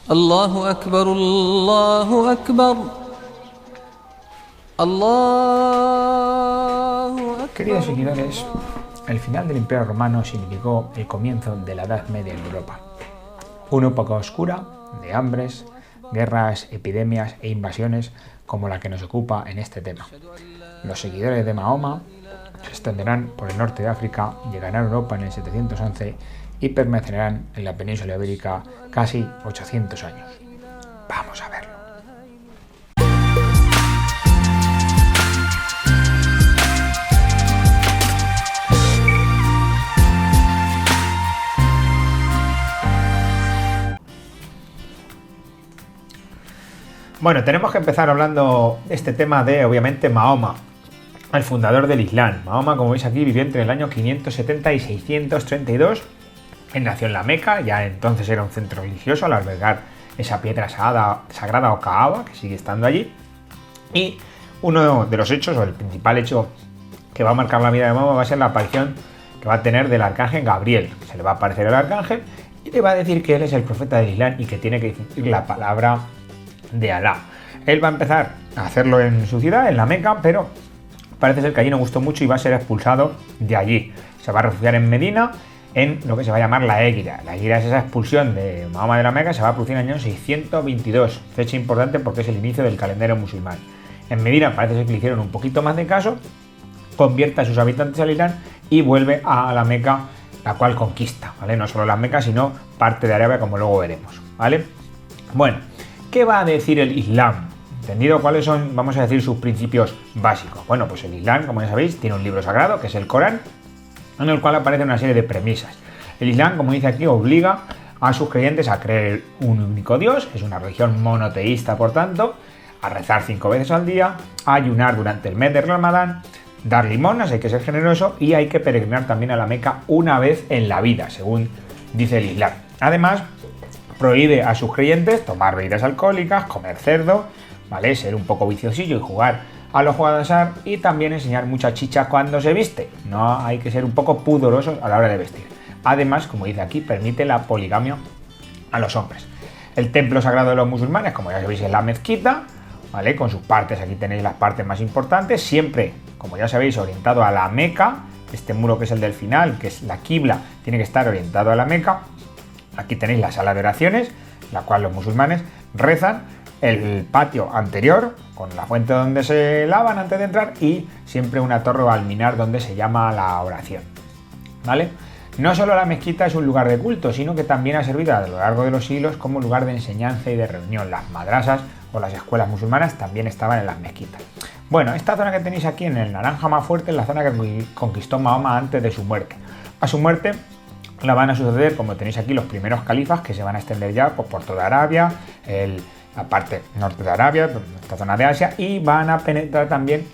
الله أكبر الله أكبر الله أكبر. Queridos seguidores, el final del Imperio Romano significó el comienzo de la Edad Media en Europa. Una época oscura de hambres, guerras, epidemias e invasiones como la que nos ocupa en este tema. Los seguidores de Mahoma se extenderán por el norte de África, llegarán a Europa en el 711 y permanecerán en la península ibérica casi 800 años. Vamos a verlo. Bueno, tenemos que empezar hablando de este tema de, obviamente, Mahoma, el fundador del Islam. Mahoma, como veis aquí, vivió entre el año 570 y 632. Él nació en la Meca, ya entonces era un centro religioso al albergar esa piedra sagrada o Kaaba, que sigue estando allí. Y uno de los hechos, o el principal hecho que va a marcar la vida de Mahoma, va a ser la aparición que va a tener del arcángel Gabriel. Se le va a aparecer el arcángel y le va a decir que él es el profeta del Islam y que tiene que decir la palabra de Alá. Él va a empezar a hacerlo en su ciudad, en la Meca, pero parece ser que allí no gustó mucho y va a ser expulsado de allí. Se va a refugiar en Medina, en lo que se va a llamar la Égira. La Égira es esa expulsión de Mahoma de la Meca, se va a producir en el año 622, fecha importante porque es el inicio del calendario musulmán. En Medina parece ser que le hicieron un poquito más de caso, convierte a sus habitantes al Islam y vuelve a la Meca, la cual conquista, ¿vale? No solo la Meca, sino parte de Arabia, como luego veremos, ¿vale? Bueno, ¿qué va a decir el Islam? ¿Entendido cuáles son, vamos a decir, sus principios básicos? Bueno, pues el Islam, como ya sabéis, tiene un libro sagrado, que es el Corán, en el cual aparece una serie de premisas. El Islam, como dice aquí, obliga a sus creyentes a creer un único Dios, es una religión monoteísta, por tanto, a rezar 5 veces al día, a ayunar durante el mes de Ramadán, dar limonas, hay que ser generoso, y hay que peregrinar también a la Meca una vez en la vida, según dice el Islam. Además, prohíbe a sus creyentes tomar bebidas alcohólicas, comer cerdo, ¿vale? Ser un poco viciosillo y jugar a los juegos de azar, y también enseñar mucha chicha cuando se viste. No hay que ser un poco pudorosos a la hora de vestir. Además, como dice aquí, permite la poligamia a los hombres. El templo sagrado de los musulmanes, como ya sabéis, es la mezquita, ¿vale? Con sus partes, aquí tenéis las partes más importantes, siempre, como ya sabéis, orientado a la Meca. Este muro que es el del final, que es la Qibla, tiene que estar orientado a la Meca. Aquí tenéis la sala de oraciones, la cual los musulmanes rezan, el patio anterior, con la fuente donde se lavan antes de entrar, y siempre una torre o alminar donde se llama la oración, ¿vale? No solo la mezquita es un lugar de culto, sino que también ha servido a lo largo de los siglos como lugar de enseñanza y de reunión. Las madrasas o las escuelas musulmanas también estaban en las mezquitas. Bueno, esta zona que tenéis aquí en el naranja más fuerte es la zona que conquistó Mahoma antes de su muerte. A su muerte la van a suceder, como tenéis aquí, los primeros califas, que se van a extender ya por toda Arabia, la parte norte de Arabia, esta zona de Asia, y van a penetrar también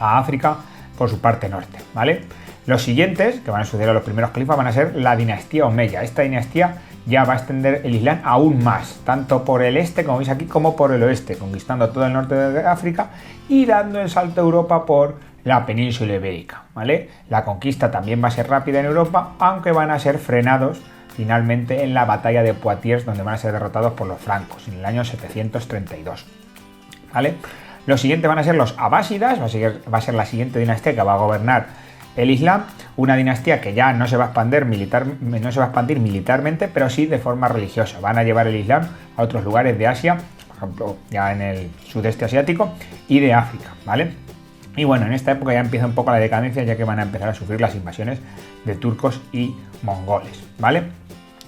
a África por su parte norte, ¿vale? Los siguientes, que van a suceder a los primeros califas, van a ser la dinastía Omeya. Esta dinastía ya va a extender el Islam aún más, tanto por el este, como veis aquí, como por el oeste, conquistando todo el norte de África y dando el salto a Europa por la península ibérica, ¿vale? La conquista también va a ser rápida en Europa, aunque van a ser frenados finalmente en la batalla de Poitiers, donde van a ser derrotados por los francos en el año 732, ¿vale? Los siguientes van a ser los abásidas, va a ser la siguiente dinastía que va a gobernar el Islam, una dinastía que ya no se va a expandir militarmente, pero sí de forma religiosa. Van a llevar el Islam a otros lugares de Asia, por ejemplo, ya en el sudeste asiático y de África, ¿vale? Y bueno, en esta época ya empieza un poco la decadencia, ya que van a empezar a sufrir las invasiones de turcos y mongoles, ¿vale?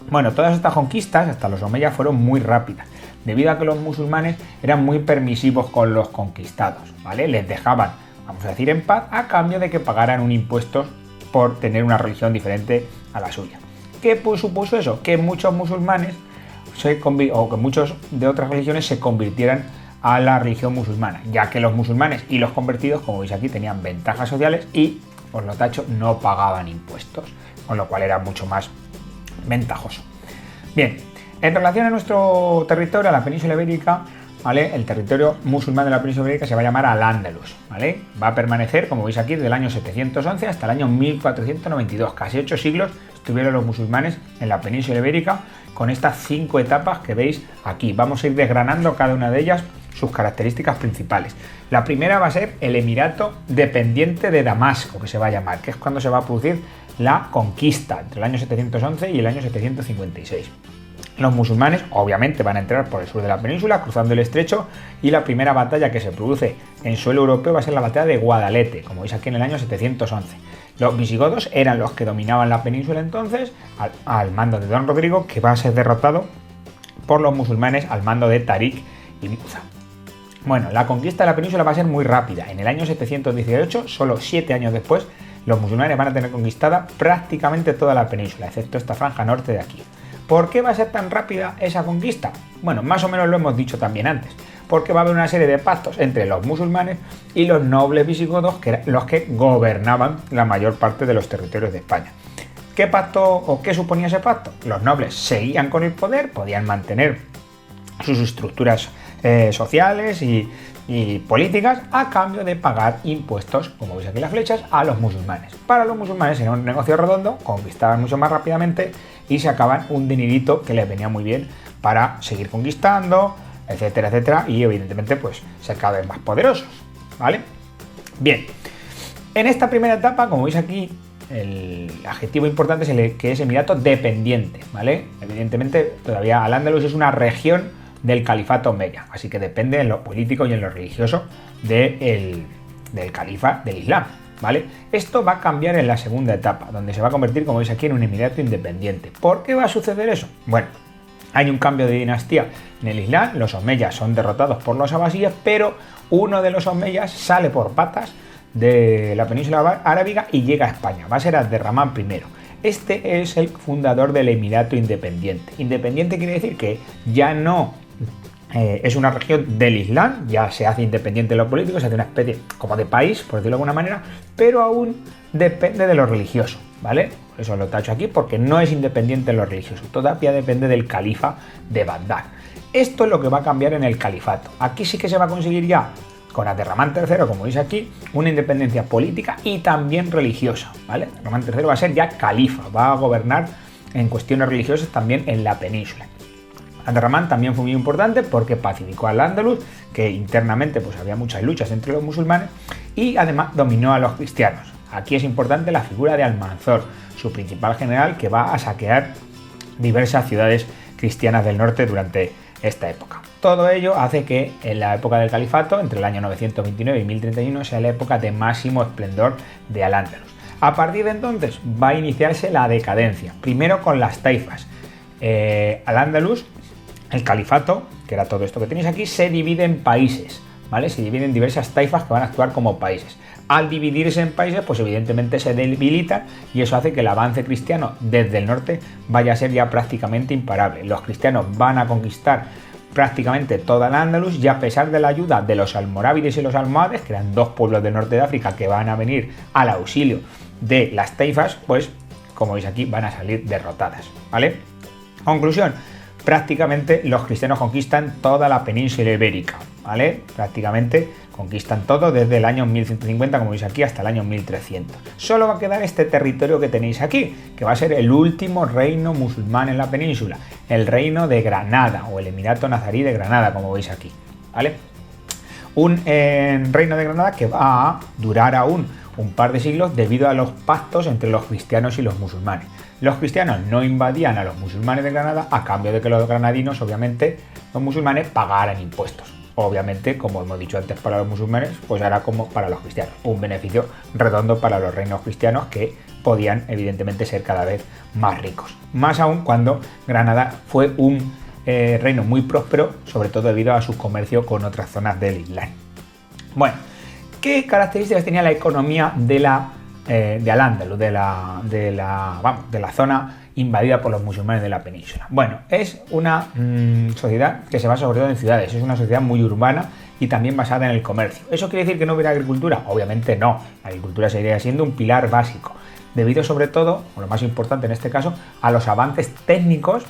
Bueno, todas estas conquistas, hasta los omeyas, fueron muy rápidas, debido a que los musulmanes eran muy permisivos con los conquistados, ¿vale? Les dejaban, vamos a decir, en paz, a cambio de que pagaran un impuesto por tener una religión diferente a la suya. ¿Qué supuso eso? Que muchos musulmanes, o que muchos de otras religiones se convirtieran a la religión musulmana, ya que los musulmanes y los convertidos, como veis aquí, tenían ventajas sociales y, os lo tacho, no pagaban impuestos, con lo cual era mucho más ventajoso. Bien, en relación a nuestro territorio, a la península ibérica, ¿vale? El territorio musulmán de la península ibérica se va a llamar Al-Ándalus, ¿vale? Va a permanecer, como veis aquí, desde el año 711 hasta el año 1492, casi 8 siglos tuvieron los musulmanes en la península ibérica con estas 5 etapas que veis aquí. Vamos a ir desgranando cada una de ellas sus características principales. La primera va a ser el Emirato dependiente de Damasco, que se va a llamar, que es cuando se va a producir la conquista, entre el año 711 y el año 756. Los musulmanes obviamente van a entrar por el sur de la península, cruzando el estrecho, y la primera batalla que se produce en suelo europeo va a ser la batalla de Guadalete, como veis aquí en el año 711. Los visigodos eran los que dominaban la península entonces, al mando de Don Rodrigo, que va a ser derrotado por los musulmanes al mando de Tarik y Muza. Bueno, la conquista de la península va a ser muy rápida. En el año 718, solo 7 años después, los musulmanes van a tener conquistada prácticamente toda la península, excepto esta franja norte de aquí. ¿Por qué va a ser tan rápida esa conquista? Bueno, más o menos lo hemos dicho también antes, porque va a haber una serie de pactos entre los musulmanes y los nobles visigodos, que eran los que gobernaban la mayor parte de los territorios de España. ¿Qué pacto o qué suponía ese pacto? Los nobles seguían con el poder, podían mantener sus estructuras sociales y políticas a cambio de pagar impuestos, como veis aquí las flechas, a los musulmanes. Para los musulmanes era un negocio redondo, conquistaban mucho más rápidamente y sacaban un dinerito que les venía muy bien para seguir conquistando, etcétera, etcétera, y evidentemente pues ser cada vez más poderosos, ¿vale? Bien, en esta primera etapa, como veis aquí, el adjetivo importante es el que es Emirato dependiente, ¿vale? Evidentemente todavía Al-Ándalus es una región del califato omeya, así que depende en lo político y en lo religioso del califa del Islam, ¿vale? Esto va a cambiar en la segunda etapa, donde se va a convertir, como veis aquí, en un emirato independiente. ¿Por qué va a suceder eso? Bueno, hay un cambio de dinastía en el Islam, los omeyas son derrotados por los abasíes, pero uno de los omeyas sale por patas de la península arábiga y llega a España, va a ser Abderramán I. Este es el fundador del Emirato Independiente. Independiente quiere decir que ya no es una región del Islam, ya se hace independiente en lo político, se hace una especie como de país, por decirlo de alguna manera, pero aún depende de lo religioso, ¿vale? Por eso lo tacho aquí, porque no es independiente en lo religioso, todavía depende del califa de Bagdad. Esto es lo que va a cambiar en el califato. Aquí sí que se va a conseguir ya, con Abderramán III, como veis aquí, una independencia política y también religiosa, ¿vale? Abderramán III va a ser ya califa, va a gobernar en cuestiones religiosas también en la península. Abderramán también fue muy importante porque pacificó al Andalus, que internamente pues había muchas luchas entre los musulmanes, y además dominó a los cristianos. Aquí es importante la figura de Almanzor, su principal general, que va a saquear diversas ciudades cristianas del norte durante esta época. Todo ello hace que en la época del califato, entre el año 929 y 1031, sea la época de máximo esplendor de Al-Ándalus. A partir de entonces va a iniciarse la decadencia, primero con las taifas. Al-Ándalus, el califato, que era todo esto que tenéis aquí, se divide en países, ¿vale? Se divide en diversas taifas que van a actuar como países. Al dividirse en países, pues evidentemente se debilitan y eso hace que el avance cristiano desde el norte vaya a ser ya prácticamente imparable. Los cristianos van a conquistar prácticamente toda el Andalus y a pesar de la ayuda de los almorávides y los almohades, que eran dos pueblos del norte de África que van a venir al auxilio de las taifas, pues como veis aquí van a salir derrotadas, ¿vale? Conclusión, prácticamente los cristianos conquistan toda la península ibérica, ¿vale? Prácticamente conquistan todo desde el año 1150, como veis aquí, hasta el año 1300. Solo va a quedar este territorio que tenéis aquí, que va a ser el último reino musulmán en la península, el reino de Granada, o el Emirato Nazarí de Granada, como veis aquí, ¿vale? Un reino de Granada que va a durar aún un par de siglos debido a los pactos entre los cristianos y los musulmanes. Los cristianos no invadían a los musulmanes de Granada a cambio de que los granadinos, obviamente, los musulmanes pagaran impuestos. Obviamente, como hemos dicho antes para los musulmanes, pues ahora como para los cristianos. Un beneficio redondo para los reinos cristianos que podían, evidentemente, ser cada vez más ricos. Más aún cuando Granada fue un reino muy próspero, sobre todo debido a su comercio con otras zonas del Islam. Bueno, ¿qué características tenía la economía de Al-Ándalus, de la zona invadida por los musulmanes de la península? Bueno, es una sociedad que se basa sobre todo en ciudades, es una sociedad muy urbana y también basada en el comercio. ¿Eso quiere decir que no hubiera agricultura? Obviamente no, la agricultura seguiría siendo un pilar básico, debido sobre todo, o lo más importante en este caso, a los avances técnicos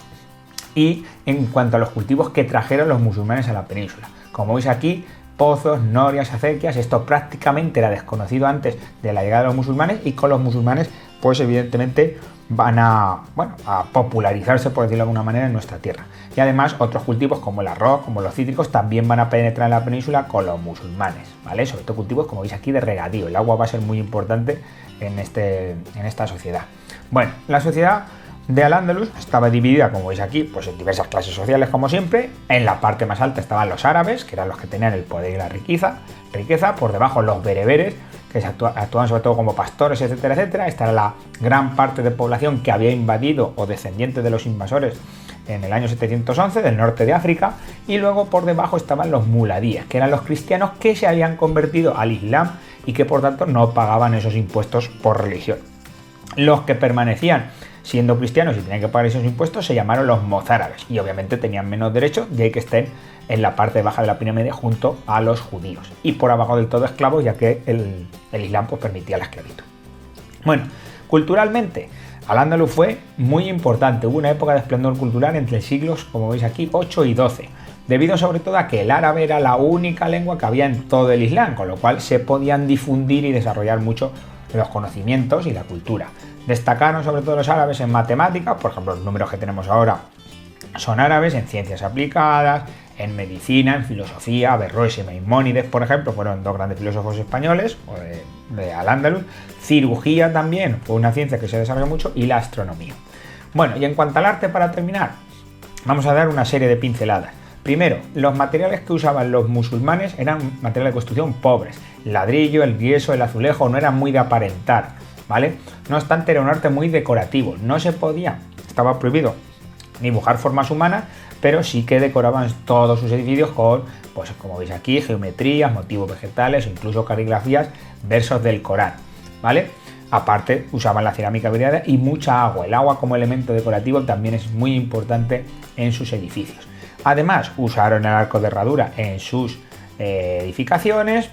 y en cuanto a los cultivos que trajeron los musulmanes a la península. Como veis aquí, pozos, norias, acequias, esto prácticamente era desconocido antes de la llegada de los musulmanes y con los musulmanes pues evidentemente van a popularizarse, por decirlo de alguna manera, en nuestra tierra. Y además otros cultivos como el arroz, como los cítricos, también van a penetrar en la península con los musulmanes, ¿vale? Sobre todo cultivos, como veis aquí, de regadío. El agua va a ser muy importante en esta sociedad. Bueno, la sociedad de Al-Ándalus estaba dividida, como veis aquí, pues en diversas clases sociales, como siempre. En la parte más alta estaban los árabes, que eran los que tenían el poder y la riqueza. Por debajo los bereberes, que actuaban sobre todo como pastores, etcétera, etcétera. Esta era la gran parte de población que había invadido o descendiente de los invasores en el año 711 del norte de África. Y luego por debajo estaban los muladíes, que eran los cristianos que se habían convertido al Islam y que por tanto no pagaban esos impuestos por religión. Los que permanecían siendo cristianos y tenían que pagar esos impuestos se llamaron los mozárabes, y obviamente tenían menos derechos, de ahí que estén en la parte baja de la pirámide junto a los judíos, y por abajo del todo esclavos, ya que el Islam pues permitía la esclavitud. Bueno, culturalmente Al-Ándalus fue muy importante. Hubo una época de esplendor cultural entre siglos, como veis aquí, 8 y 12, debido sobre todo a que el árabe era la única lengua que había en todo el Islam, con lo cual se podían difundir y desarrollar mucho los conocimientos y la cultura. Destacaron sobre todo los árabes en matemáticas, por ejemplo, los números que tenemos ahora son árabes, en ciencias aplicadas, en medicina, en filosofía. Averroes y Maimónides, por ejemplo, fueron dos grandes filósofos españoles de Al-Ándalus. Cirugía también fue una ciencia que se desarrolló mucho, y la astronomía. Bueno, y en cuanto al arte, para terminar, vamos a dar una serie de pinceladas. Primero, los materiales que usaban los musulmanes eran materiales de construcción pobres. El ladrillo, el yeso, el azulejo no eran muy de aparentar, ¿vale? No obstante, era un arte muy decorativo. No se podía, estaba prohibido dibujar formas humanas, pero sí que decoraban todos sus edificios con, pues como veis aquí, geometrías, motivos vegetales o incluso caligrafías, versos del Corán, ¿vale? Aparte, usaban la cerámica vidriada y mucha agua. El agua como elemento decorativo también es muy importante en sus edificios. Además, usaron el arco de herradura en sus edificaciones,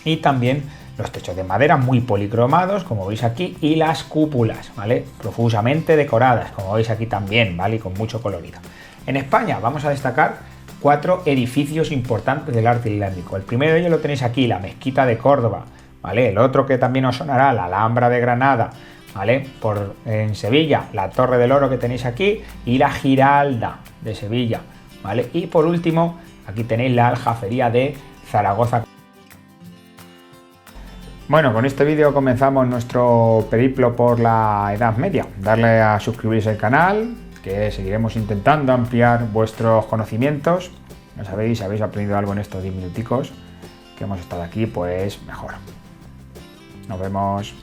y también los techos de madera muy policromados, como veis aquí, y las cúpulas, ¿vale? Profusamente decoradas, como veis aquí también, ¿vale? Y con mucho colorido. En España vamos a destacar 4 edificios importantes del arte islámico. El primero de ellos lo tenéis aquí, la Mezquita de Córdoba, ¿vale? El otro que también os sonará, la Alhambra de Granada, ¿vale? En Sevilla, la Torre del Oro que tenéis aquí, y la Giralda de Sevilla, ¿vale? Y por último, aquí tenéis la Aljafería de Zaragoza. Bueno, con este vídeo comenzamos nuestro periplo por la Edad Media. Darle a suscribirse al canal, que seguiremos intentando ampliar vuestros conocimientos. Ya sabéis, si habéis aprendido algo en estos 10 minuticos que hemos estado aquí, pues mejor. Nos vemos.